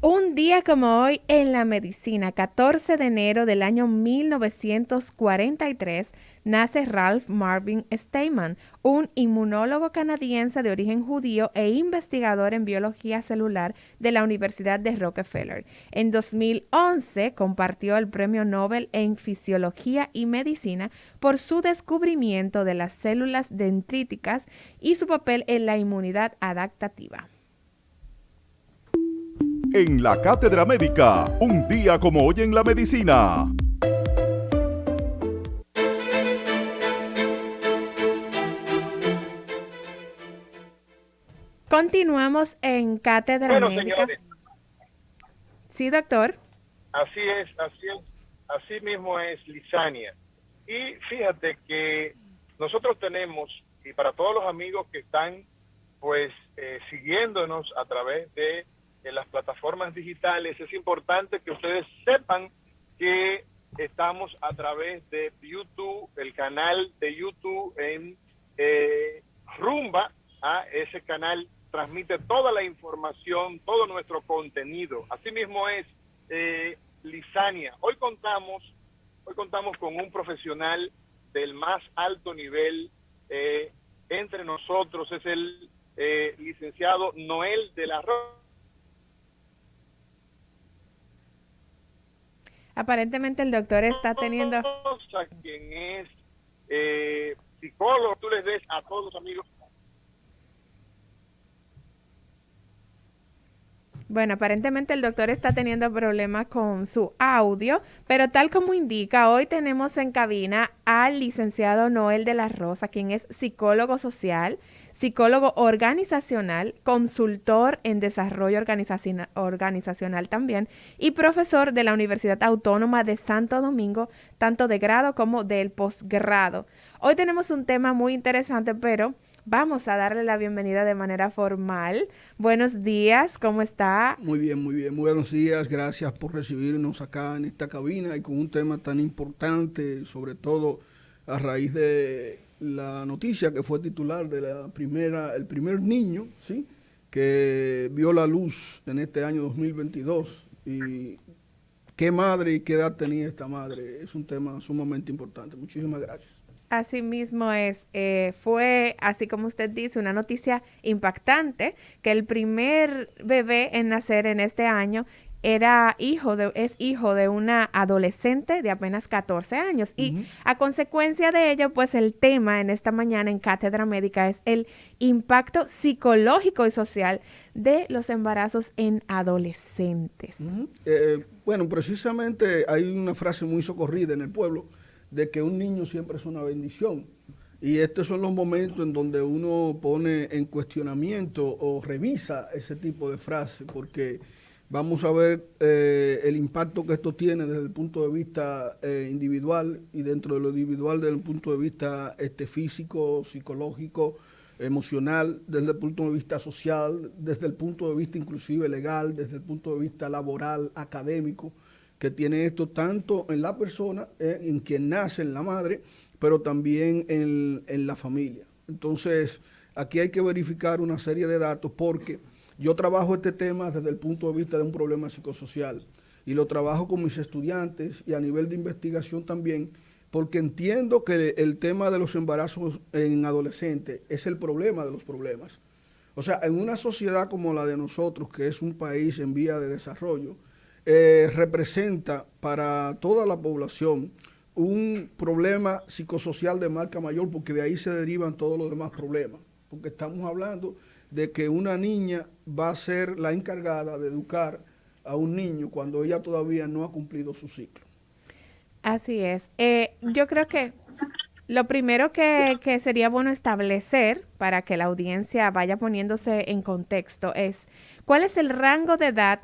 Un día como hoy en la medicina, 14 de enero del año 1943, nace Ralph Marvin Steinman, un inmunólogo canadiense de origen judío e investigador en biología celular de la Universidad de Rockefeller. En 2011 compartió el Premio Nobel en Fisiología y Medicina por su descubrimiento de las células dendríticas y su papel en la inmunidad adaptativa. En la Cátedra Médica, un día como hoy en la medicina. Continuamos en Cátedra Bueno, Médica. señores, Sí, doctor. así mismo es Lisania. Y fíjate que nosotros tenemos, y para todos los amigos que están pues siguiéndonos a través de las plataformas digitales, es importante que ustedes sepan que estamos a través de YouTube, el canal de YouTube en Rumba. Ese canal transmite toda la información, todo nuestro contenido. Asimismo es Lisania. Hoy contamos con un profesional del más alto nivel entre nosotros. Es el licenciado Noel de la Rosa. Aparentemente el doctor está teniendo... Quien es psicólogo. Tú les des a todos los amigos. Bueno, aparentemente el doctor está teniendo problemas con su audio, pero tal como indica, hoy tenemos en cabina al licenciado Noel de la Rosa, quien es psicólogo social, psicólogo organizacional, consultor en desarrollo organizacional también y profesor de la Universidad Autónoma de Santo Domingo, tanto de grado como del posgrado. Hoy tenemos un tema muy interesante, pero vamos a darle la bienvenida de manera formal. Buenos días, ¿cómo está? Muy bien, muy bien. Muy buenos días. Gracias por recibirnos acá en esta cabina y con un tema tan importante, sobre todo a raíz de la noticia que fue titular de el primer niño, ¿sí?, que vio la luz en este año 2022. Y qué madre y qué edad tenía esta madre. Es un tema sumamente importante. Muchísimas gracias. Así mismo es, fue, así como usted dice, una noticia impactante, que el primer bebé en nacer en este año es hijo de una adolescente de apenas 14 años. Y a consecuencia de ello, pues el tema en esta mañana en Cátedra Médica es el impacto psicológico y social de los embarazos en adolescentes. Bueno, precisamente hay una frase muy socorrida en el pueblo de que un niño siempre es una bendición. Y estos son los momentos en donde uno pone en cuestionamiento o revisa ese tipo de frase, porque vamos a ver el impacto que esto tiene desde el punto de vista individual y dentro de lo individual desde el punto de vista físico, psicológico, emocional, desde el punto de vista social, desde el punto de vista inclusive legal, desde el punto de vista laboral, académico, que tiene esto tanto en la persona, en quien nace, en la madre, pero también en la familia. Entonces, aquí hay que verificar una serie de datos porque yo trabajo este tema desde el punto de vista de un problema psicosocial y lo trabajo con mis estudiantes y a nivel de investigación también, porque entiendo que el tema de los embarazos en adolescentes es el problema de los problemas. O sea, en una sociedad como la de nosotros, que es un país en vía de desarrollo, representa para toda la población un problema psicosocial de marca mayor, porque de ahí se derivan todos los demás problemas, porque estamos hablando de que una niña va a ser la encargada de educar a un niño cuando ella todavía no ha cumplido su ciclo. Así es. Yo creo que lo primero que sería bueno establecer para que la audiencia vaya poniéndose en contexto es cuál es el rango de edad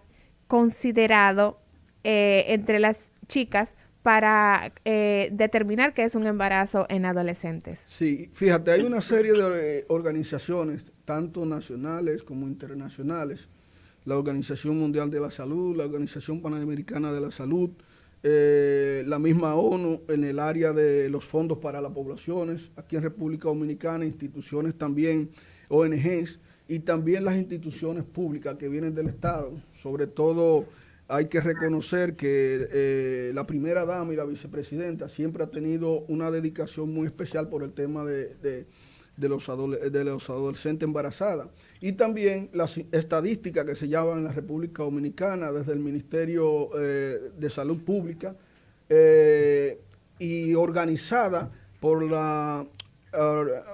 considerado entre las chicas para determinar qué es un embarazo en adolescentes. Sí, fíjate, hay una serie de organizaciones, tanto nacionales como internacionales, la Organización Mundial de la Salud, la Organización Panamericana de la Salud, la misma ONU en el área de los fondos para las poblaciones, aquí en República Dominicana, instituciones también, ONGs, y también las instituciones públicas que vienen del Estado. Sobre todo hay que reconocer que la primera dama y la vicepresidenta siempre ha tenido una dedicación muy especial por el tema de los adolescentes embarazadas. Y también las estadísticas que se llevan en la República Dominicana desde el Ministerio de Salud Pública y organizada por la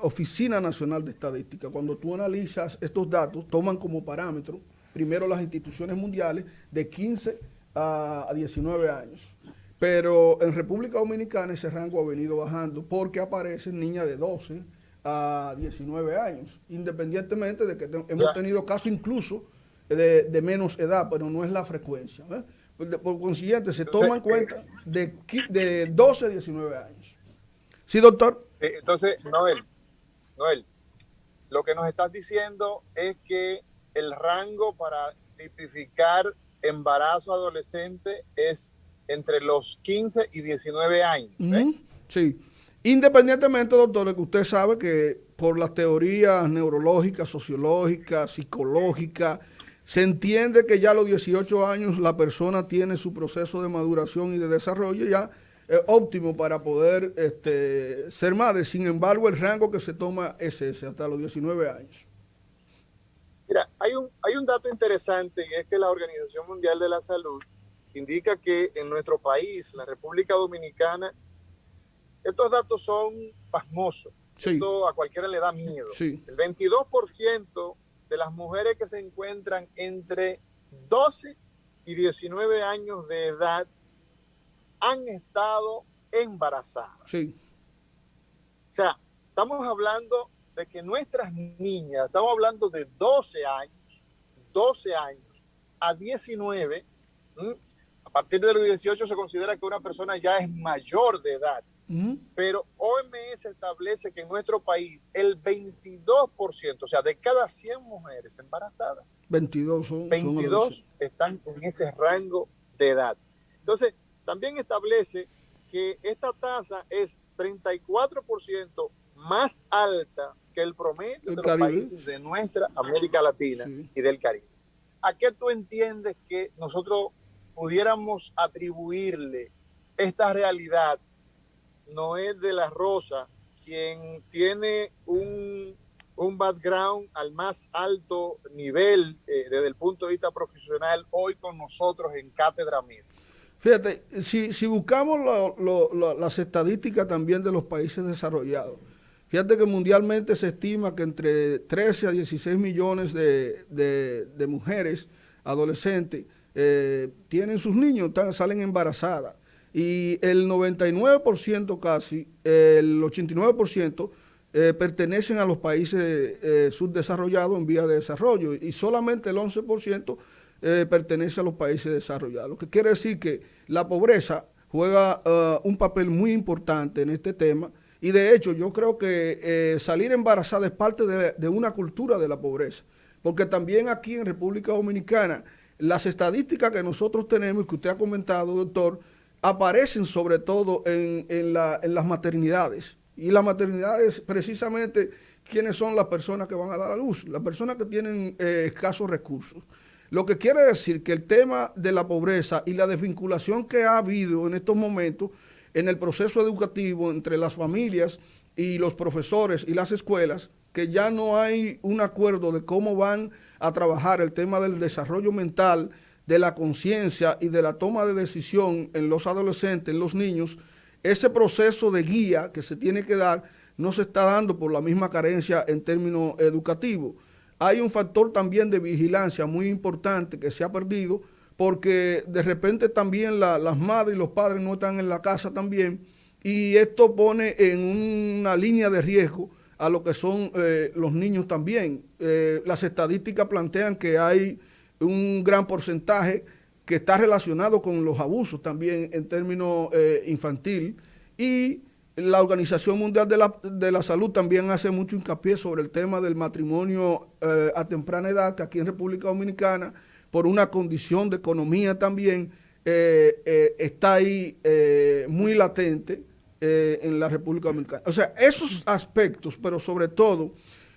Oficina Nacional de Estadística. Cuando tú analizas estos datos, toman como parámetro primero las instituciones mundiales de 15 a 19 años. Pero en República Dominicana ese rango ha venido bajando porque aparecen niñas de 12 a 19 años, independientemente de que hemos tenido casos incluso de menos edad, pero no es la frecuencia. Por consiguiente, se toma en cuenta de 12 a 19 años. ¿Sí, doctor? Entonces, Noel, lo que nos estás diciendo es que el rango para tipificar embarazo adolescente es entre los 15 y 19 años. Sí. Independientemente, doctor, de que usted sabe que por las teorías neurológicas, sociológicas, psicológicas, se entiende que ya a los 18 años la persona tiene su proceso de maduración y de desarrollo ya óptimo para poder ser madre. Sin embargo, el rango que se toma es ese, hasta los 19 años. Mira, hay un dato interesante y es que la Organización Mundial de la Salud indica que en nuestro país, la República Dominicana, estos datos son pasmosos. Sí. Esto a cualquiera le da miedo. Sí. El 22% de las mujeres que se encuentran entre 12 y 19 años de edad han estado embarazadas. Sí. O sea, estamos hablando de que nuestras niñas, estamos hablando de 12 años a 19, a partir de los 18 se considera que una persona ya es mayor de edad. Pero OMS establece que en nuestro país el 22%, o sea, de cada 100 mujeres embarazadas, 22 están en ese rango de edad. Entonces, también establece que esta tasa es 34% más alta que el promedio de los países de nuestra América Latina y del Caribe. ¿A qué tú entiendes que nosotros pudiéramos atribuirle esta realidad? Noel de la Rosa, quien tiene un background al más alto nivel desde el punto de vista profesional, hoy con nosotros en Cátedra Médica. Fíjate, si buscamos las estadísticas también de los países desarrollados, fíjate que mundialmente se estima que entre 13 a 16 millones de mujeres adolescentes tienen sus niños, salen embarazadas. Y el 99% casi, el 89% pertenecen a los países subdesarrollados en vías de desarrollo y solamente el 11% pertenece a los países desarrollados. Lo que quiere decir que la pobreza juega un papel muy importante en este tema y de hecho yo creo que salir embarazada es parte de una cultura de la pobreza, porque también aquí en República Dominicana las estadísticas que nosotros tenemos y que usted ha comentado, doctor, aparecen sobre todo en las maternidades. Y las maternidades, precisamente, ¿quiénes son las personas que van a dar a luz? Las personas que tienen escasos recursos. Lo que quiere decir que el tema de la pobreza y la desvinculación que ha habido en estos momentos en el proceso educativo entre las familias y los profesores y las escuelas, que ya no hay un acuerdo de cómo van a trabajar el tema del desarrollo mental, de la conciencia y de la toma de decisión en los adolescentes, en los niños, ese proceso de guía que se tiene que dar no se está dando por la misma carencia en términos educativos. Hay un factor también de vigilancia muy importante que se ha perdido porque de repente también las madres y los padres no están en la casa también y esto pone en una línea de riesgo a lo que son los niños también. Las estadísticas plantean que hay un gran porcentaje que está relacionado con los abusos también en términos infantil y la Organización Mundial de la Salud también hace mucho hincapié sobre el tema del matrimonio a temprana edad, que aquí en República Dominicana, por una condición de economía también, está ahí muy latente en la República Dominicana. O sea, esos aspectos, pero sobre todo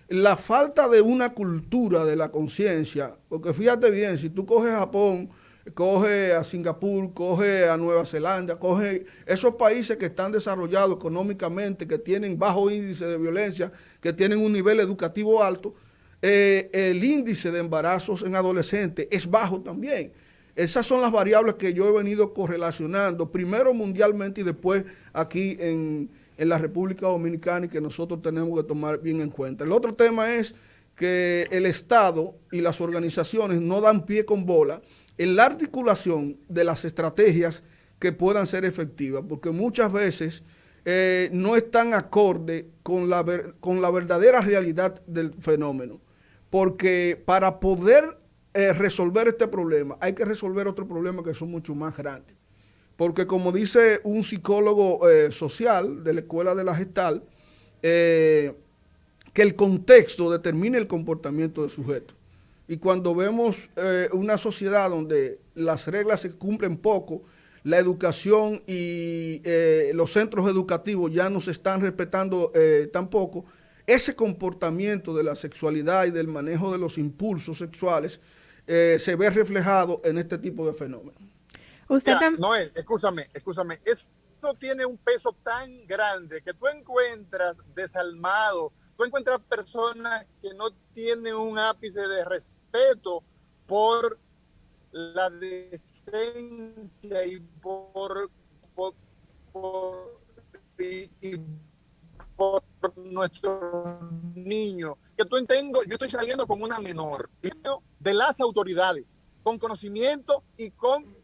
la falta de una cultura de la conciencia, porque fíjate bien, si tú coges Japón, coge a Singapur, coge a Nueva Zelanda, coge esos países que están desarrollados económicamente, que tienen bajo índice de violencia, que tienen un nivel educativo alto, el índice de embarazos en adolescentes es bajo también. Esas son las variables que yo he venido correlacionando, primero mundialmente y después aquí en la República Dominicana, y que nosotros tenemos que tomar bien en cuenta. El otro tema es que el Estado y las organizaciones no dan pie con bola en la articulación de las estrategias que puedan ser efectivas, porque muchas veces no están acorde con la verdadera realidad del fenómeno. Porque para poder resolver este problema, hay que resolver otro problema que son mucho más grandes. Porque como dice un psicólogo social de la Escuela de la Gestalt, que el contexto determina el comportamiento del sujeto. Y cuando vemos una sociedad donde las reglas se cumplen poco, la educación y los centros educativos ya no se están respetando tampoco, ese comportamiento de la sexualidad y del manejo de los impulsos sexuales se ve reflejado en este tipo de fenómenos. Noel, escúchame, eso tiene un peso tan grande que tú encuentras desalmado, tú encuentras personas que no tienen un ápice de respeto por la decencia y por nuestros niños. Que tú entiendes, yo estoy saliendo con una menor de las autoridades, con conocimiento y con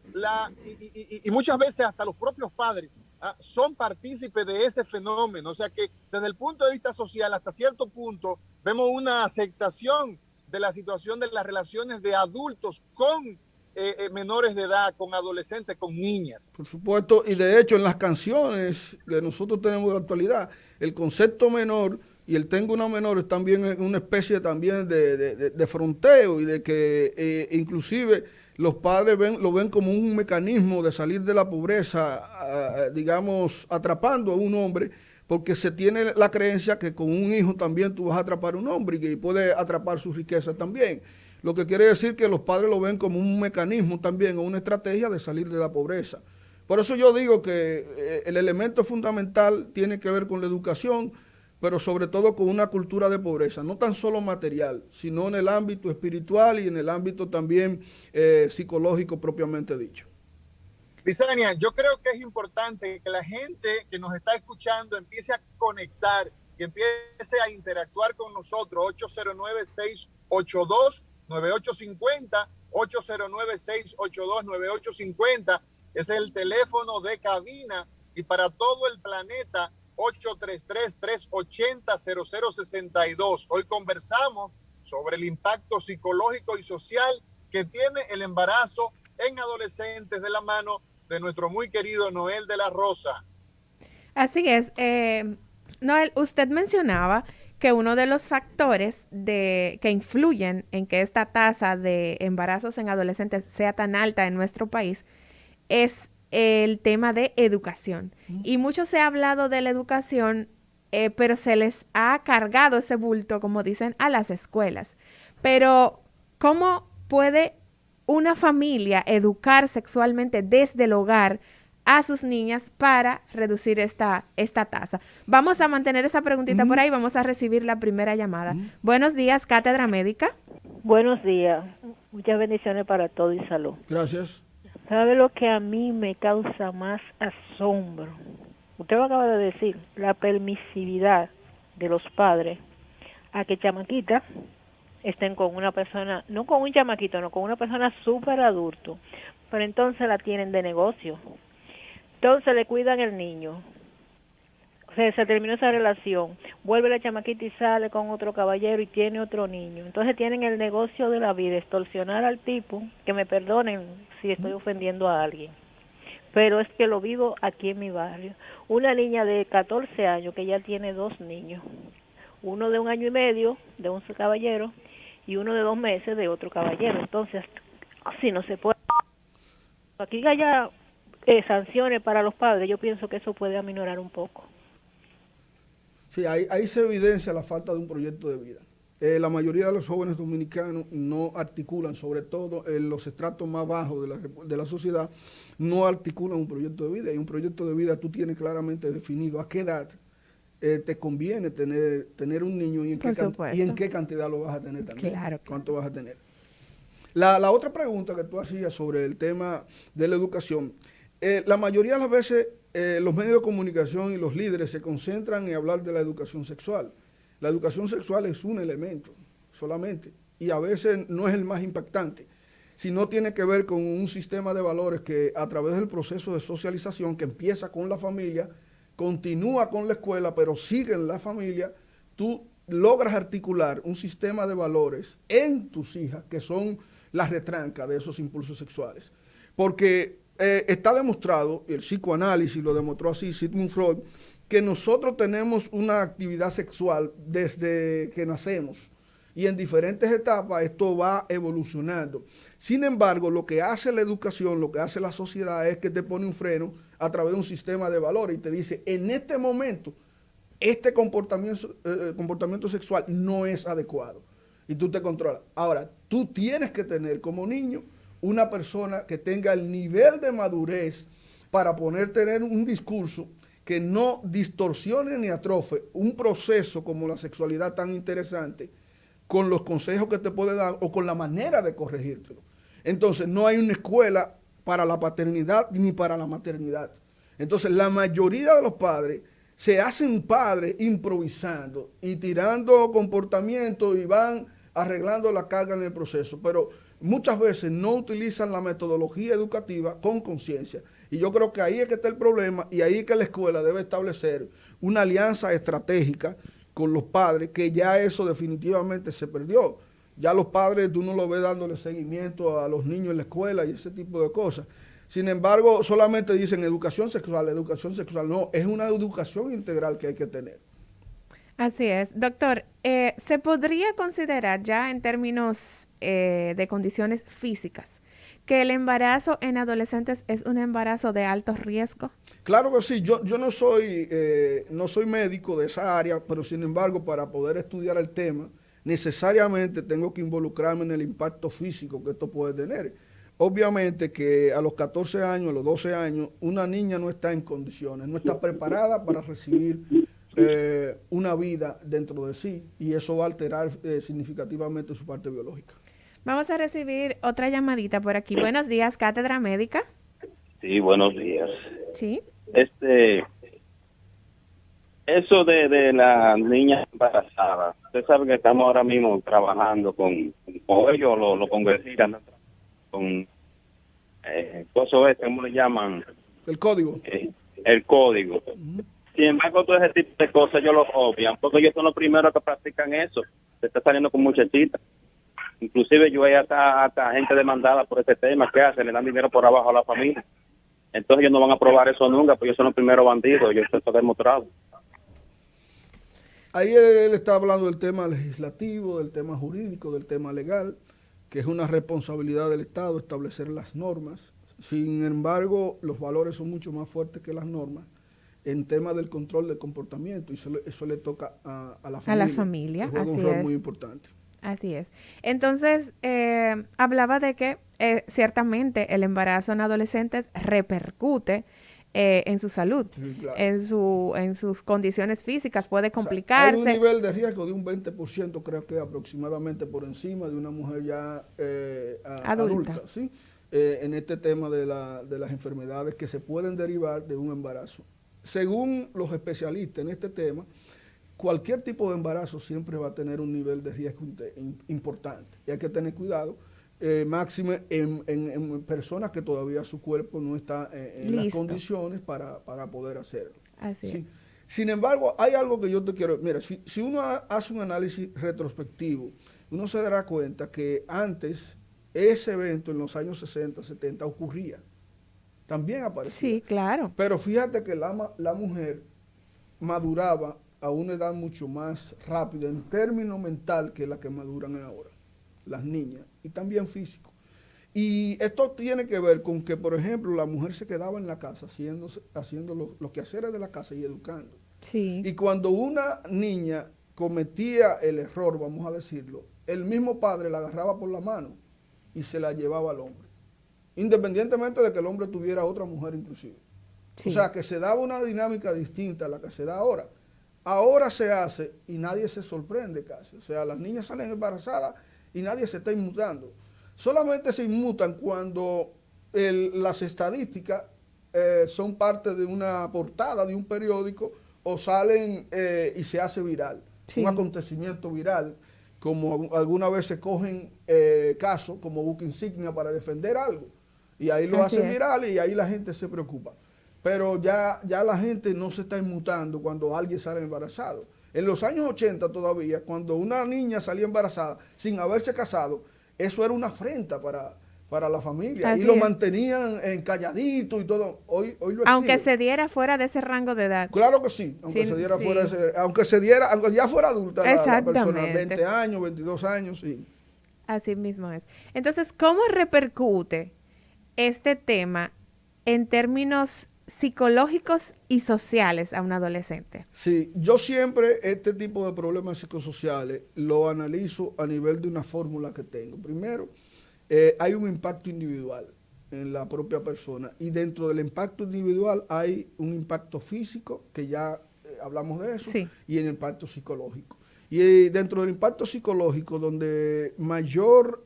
y muchas veces hasta los propios padres son partícipes de ese fenómeno. O sea que desde el punto de vista social, hasta cierto punto, vemos una aceptación de la situación de las relaciones de adultos con menores de edad, con adolescentes, con niñas. Por supuesto, y de hecho en las canciones que nosotros tenemos en la actualidad, el concepto menor y el tengo una menor es también una especie también de fronteo, y de que inclusive los padres lo ven como un mecanismo de salir de la pobreza, digamos, atrapando a un hombre, porque se tiene la creencia que con un hijo también tú vas a atrapar a un hombre y que puede atrapar su riqueza también. Lo que quiere decir que los padres lo ven como un mecanismo también o una estrategia de salir de la pobreza. Por eso yo digo que el elemento fundamental tiene que ver con la educación, pero sobre todo con una cultura de pobreza, no tan solo material, sino en el ámbito espiritual y en el ámbito también psicológico propiamente dicho. Lisania, yo creo que es importante que la gente que nos está escuchando empiece a conectar y empiece a interactuar con nosotros. 809-682-9850, 809-682-9850 es el teléfono de cabina, y para todo el planeta 833-380-0062. Hoy conversamos sobre el impacto psicológico y social que tiene el embarazo en adolescentes, de la mano de nuestro muy querido Noel de la Rosa. Así es. Noel, usted mencionaba que uno de los factores que influyen en que esta tasa de embarazos en adolescentes sea tan alta en nuestro país es el tema de educación. Y mucho se ha hablado de la educación, pero se les ha cargado ese bulto, como dicen, a las escuelas. Pero, ¿cómo puede una familia educar sexualmente desde el hogar a sus niñas para reducir esta tasa? Vamos a mantener esa preguntita por ahí, vamos a recibir la primera llamada. Buenos días, Cátedra Médica. Buenos días, muchas bendiciones para todos y salud. Gracias. ¿Sabe lo que a mí me causa más asombro? Usted lo acaba de decir, la permisividad de los padres a que chamaquitas estén con una persona, no con un chamaquito, no, con una persona súper adulto, pero entonces la tienen de negocio. Entonces le cuidan el niño. O sea, se terminó esa relación, vuelve la chamaquita y sale con otro caballero y tiene otro niño. Entonces tienen el negocio de la vida, extorsionar al tipo, que me perdonen si estoy ofendiendo a alguien, pero es que lo vivo aquí en mi barrio. Una niña de 14 años que ya tiene 2 niños, uno de 1 año y medio de un caballero y uno de 2 meses de otro caballero. Entonces, así no se puede. Aquí haya sanciones para los padres, yo pienso que eso puede aminorar un poco. Sí, ahí se evidencia la falta de un proyecto de vida. La mayoría de los jóvenes dominicanos no articulan, sobre todo en los estratos más bajos de la sociedad, no articulan un proyecto de vida. Y un proyecto de vida tú tienes claramente definido a qué edad te conviene tener un niño y en qué cantidad lo vas a tener también. Claro. ¿Cuánto vas a tener? La otra pregunta que tú hacías sobre el tema de la educación, la mayoría de las veces los medios de comunicación y los líderes se concentran en hablar de la educación sexual. La educación sexual es un elemento solamente y a veces no es el más impactante, sino tiene que ver con un sistema de valores que a través del proceso de socialización que empieza con la familia, continúa con la escuela, pero sigue en la familia, tú logras articular un sistema de valores en tus hijas que son la retranca de esos impulsos sexuales. Porque está demostrado, y el psicoanálisis lo demostró así, Sigmund Freud, que nosotros tenemos una actividad sexual desde que nacemos y en diferentes etapas esto va evolucionando. Sin embargo, lo que hace la educación, lo que hace la sociedad es que te pone un freno a través de un sistema de valores y te dice, en este momento, este comportamiento sexual no es adecuado y tú te controlas. Ahora, tú tienes que tener como niño una persona que tenga el nivel de madurez para tener un discurso que no distorsione ni atrofe un proceso como la sexualidad tan interesante con los consejos que te puede dar o con la manera de corregírtelo. Entonces, no hay una escuela para la paternidad ni para la maternidad. Entonces, la mayoría de los padres se hacen padres improvisando y tirando comportamientos y van arreglando la carga en el proceso, pero muchas veces no utilizan la metodología educativa con conciencia. Y yo creo que ahí es que está el problema y ahí es que la escuela debe establecer una alianza estratégica con los padres, que ya eso definitivamente se perdió. Ya los padres tú no los ves dándole seguimiento a los niños en la escuela y ese tipo de cosas. Sin embargo, solamente dicen educación sexual. No, es una educación integral que hay que tener. Así es. Doctor, ¿se podría considerar ya en términos de condiciones físicas que el embarazo en adolescentes es un embarazo de alto riesgo? Claro que sí. Yo no soy médico de esa área, pero sin embargo, para poder estudiar el tema, necesariamente tengo que involucrarme en el impacto físico que esto puede tener. Obviamente que a los 14 años, a los 12 años, una niña no está en condiciones, no está preparada para recibir una vida dentro de sí y eso va a alterar significativamente su parte biológica. Vamos a recibir otra llamadita por aquí. Buenos días, Cátedra Médica. Sí, buenos días. Sí. Eso de la niña embarazada, usted sabe que estamos ahora mismo trabajando con ellos, los congresistas, con ¿cómo le llaman? El código. El código. Sin embargo, todo ese tipo de cosas ellos lo obvian, porque ellos son los primeros que practican eso. Se está saliendo con muchachitas. Inclusive yo hay hasta gente demandada por este tema. ¿Qué hacen? Le dan dinero por abajo a la familia. Entonces ellos no van a aprobar eso nunca, porque ellos son los primeros bandidos. Ellos se está demostrado. Ahí él está hablando del tema legislativo, del tema jurídico, del tema legal, que es una responsabilidad del Estado establecer las normas. Sin embargo, los valores son mucho más fuertes que las normas en tema del control del comportamiento y eso le toca a la familia. A la familia, juega un rol muy importante. Así es. Entonces, hablaba de que ciertamente el embarazo en adolescentes repercute en su salud, sí, claro, en sus condiciones físicas, puede complicarse. O sea, hay un nivel de riesgo de un 20%, creo que aproximadamente por encima de una mujer ya adulta, ¿sí? En este tema de las enfermedades que se pueden derivar de un embarazo. Según los especialistas en este tema, cualquier tipo de embarazo siempre va a tener un nivel de riesgo importante y hay que tener cuidado, máxime en personas que todavía su cuerpo no está en las condiciones para poder hacerlo. Así ¿sí? es. Sin embargo, hay algo que yo te quiero... Mira, si uno hace un análisis retrospectivo, uno se dará cuenta que antes ese evento en los años 60, 70 ocurría. También aparecía. Sí, claro. Pero fíjate que la mujer maduraba a una edad mucho más rápida en términos mental que la que maduran ahora, las niñas, y también físico. Y esto tiene que ver con que, por ejemplo, la mujer se quedaba en la casa haciendo los quehaceres de la casa y educando. Sí. Y cuando una niña cometía el error, vamos a decirlo, el mismo padre la agarraba por la mano y se la llevaba al hombre, independientemente de que el hombre tuviera otra mujer inclusive. Sí. O sea, que se daba una dinámica distinta a la que se da ahora. Ahora se hace y nadie se sorprende casi. O sea, las niñas salen embarazadas y nadie se está inmutando. Solamente se inmutan cuando las estadísticas son parte de una portada de un periódico o salen y se hace viral. Sí. Un acontecimiento viral, como alguna vez se cogen casos como buque insignia para defender algo. Y ahí lo hacen viral y ahí la gente se preocupa. Pero ya la gente no se está inmutando cuando alguien sale embarazado. En los años 80 todavía, cuando una niña salía embarazada sin haberse casado, eso era una afrenta para la familia. Así y lo mantenían calladito y todo. Hoy lo exigen. Aunque se diera fuera de ese rango de edad. Claro que sí, aunque se diera fuera de ese, aunque ya fuera adulta la persona, 20 años, 22 años, sí. Así mismo es. Entonces, ¿cómo repercute este tema en términos psicológicos y sociales a un adolescente? Sí, yo siempre este tipo de problemas psicosociales lo analizo a nivel de una fórmula que tengo. Primero, hay un impacto individual en la propia persona y dentro del impacto individual hay un impacto físico, que ya hablamos de eso, sí. Y el impacto psicológico. Y dentro del impacto psicológico, donde mayor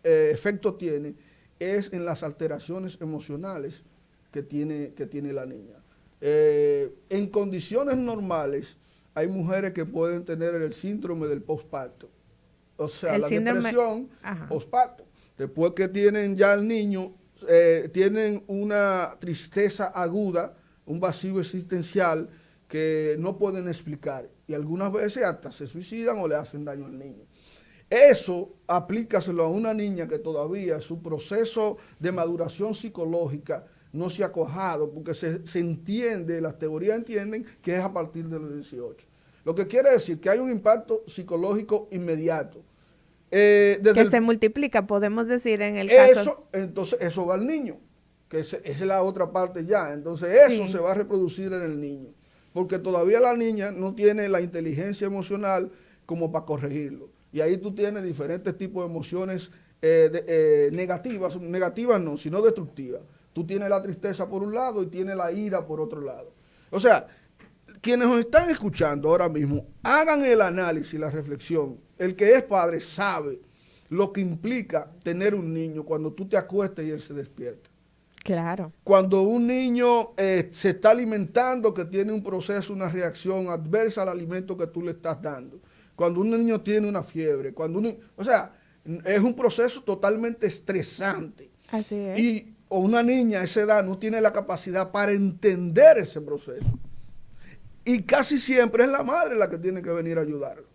efecto tiene, es en las alteraciones emocionales que tiene la niña. En condiciones normales, hay mujeres que pueden tener el síndrome del postparto. O sea, la depresión postparto. Después que tienen ya el niño, tienen una tristeza aguda, un vacío existencial que no pueden explicar. Y algunas veces hasta se suicidan o le hacen daño al niño. Eso aplícaselo a una niña que todavía su proceso de maduración psicológica no se ha cuajado, porque se entiende, las teorías entienden que es a partir de los 18. Lo que quiere decir que hay un impacto psicológico inmediato. Que se multiplica, podemos decir, en el caso. Entonces, eso va al niño, que esa es la otra parte ya. Entonces, eso se va a reproducir en el niño, porque todavía la niña no tiene la inteligencia emocional como para corregirlo. Y ahí tú tienes diferentes tipos de emociones negativas no, sino destructivas. Tú tienes la tristeza por un lado y tienes la ira por otro lado. O sea, quienes nos están escuchando ahora mismo, hagan el análisis, la reflexión. El que es padre sabe lo que implica tener un niño cuando tú te acuestas y él se despierta. Claro. Cuando un niño se está alimentando, que tiene un proceso, una reacción adversa al alimento que tú le estás dando. Cuando un niño tiene una fiebre. O sea, es un proceso totalmente estresante. Así es. Y una niña a esa edad no tiene la capacidad para entender ese proceso. Y casi siempre es la madre la que tiene que venir a ayudarlo.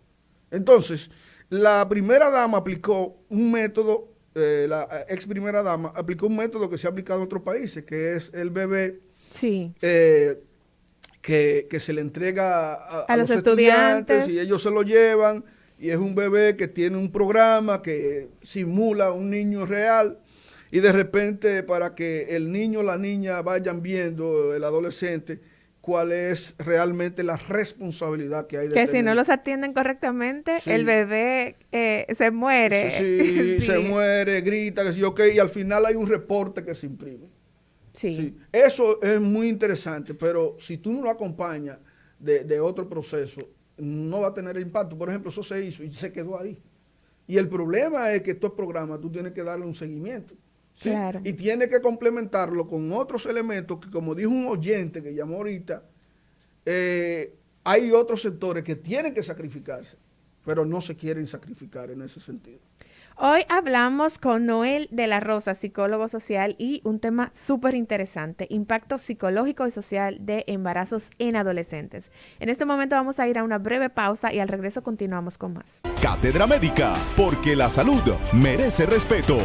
Entonces, la primera dama aplicó un método, la ex primera dama aplicó un método que se ha aplicado en otros países, que es el bebé que se le entrega a los estudiantes y ellos se lo llevan, y es un bebé que tiene un programa que simula a un niño real. Y de repente, para que el niño o la niña vayan viendo, el adolescente, cuál es realmente la responsabilidad que hay de que si no los atienden correctamente, el bebé se muere. Sí, se muere, grita, que sí, ok, y al final hay un reporte que se imprime. Sí. Eso es muy interesante, pero si tú no lo acompañas de otro proceso, no va a tener impacto. Por ejemplo, eso se hizo y se quedó ahí. Y el problema es que estos programas tú tienes que darle un seguimiento. ¿sí? Claro. Y tiene que complementarlo con otros elementos que, como dijo un oyente que llamó ahorita, hay otros sectores que tienen que sacrificarse, pero no se quieren sacrificar en ese sentido. Hoy hablamos con Noel de la Rosa, psicólogo social, y un tema súper interesante, impacto psicológico y social de embarazos en adolescentes. En este momento vamos a ir a una breve pausa y al regreso continuamos con más. Cátedra Médica, porque la salud merece respeto.